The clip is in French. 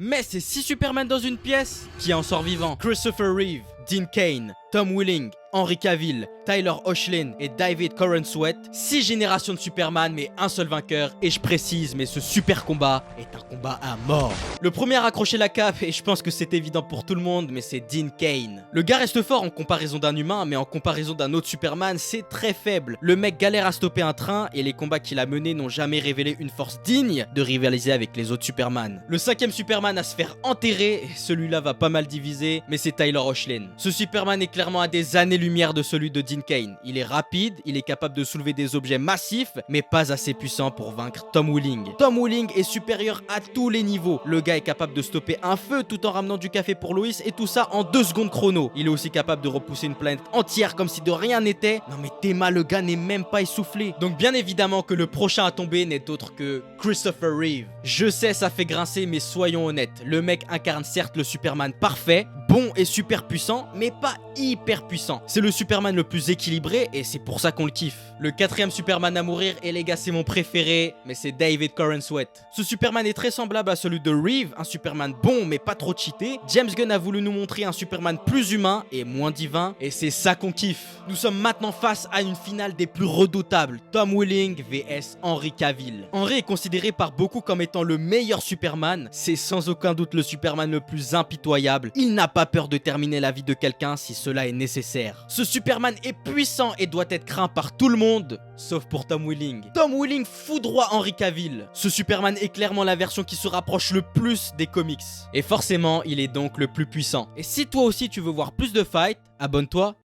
Mais c'est 6 Superman dans une pièce, qui en sort vivant? Christopher Reeve, Dean Cain, Tom Welling, Henry Cavill, Tyler Hoechlin et David Corenswet. 6 générations de Superman mais un seul vainqueur, et je précise, mais ce super combat est un combat à mort. Le premier à accrocher la cape, et je pense que c'est évident pour tout le monde, mais c'est Dean Cain. Le gars reste fort en comparaison d'un humain, mais en comparaison d'un autre Superman, c'est très faible. Le mec galère à stopper un train, et les combats qu'il a menés n'ont jamais révélé une force digne de rivaliser avec les autres Superman. Le 5ème Superman à se faire enterrer, et celui-là va pas mal diviser, mais c'est Tyler Hoechlin. Ce Superman est clairement à des années-lumière de celui de Dean Cain. Il est rapide, il est capable de soulever des objets massifs, mais pas assez puissant pour vaincre Tom Welling. Tom Welling est supérieur à tous les niveaux. Le gars est capable de stopper un feu tout en ramenant du café pour Lois, et tout ça en 2 secondes chrono. Il est aussi capable de repousser une planète entière comme si de rien n'était. Non mais Théma, le gars n'est même pas essoufflé. Donc bien évidemment que le prochain à tomber n'est autre que Christopher Reeve. Je sais, ça fait grincer, mais soyons honnêtes. Le mec incarne certes le Superman parfait, bon et super puissant, mais pas hyper puissant. C'est le Superman le plus équilibré et c'est pour ça qu'on le kiffe. Le 4ème Superman à mourir, et les gars, c'est mon préféré, mais c'est David Corenswet. Ce Superman est très semblable à celui de Reeve, un Superman bon mais pas trop cheaté. James Gunn a voulu nous montrer un Superman plus humain et moins divin, et c'est ça qu'on kiffe. Nous sommes maintenant face à une finale des plus redoutables, Tom Welling vs Henry Cavill. Henry est considéré par beaucoup comme étant le meilleur Superman, c'est sans aucun doute le Superman le plus impitoyable. Il n'a pas peur de terminer la vie de quelqu'un si cela est nécessaire. Ce Superman est puissant et doit être craint par tout le monde, sauf pour Tom Welling. Tom Welling foudroie Henry Cavill. Ce Superman est clairement la version qui se rapproche le plus des comics. Et forcément, il est donc le plus puissant. Et si toi aussi tu veux voir plus de fights, abonne-toi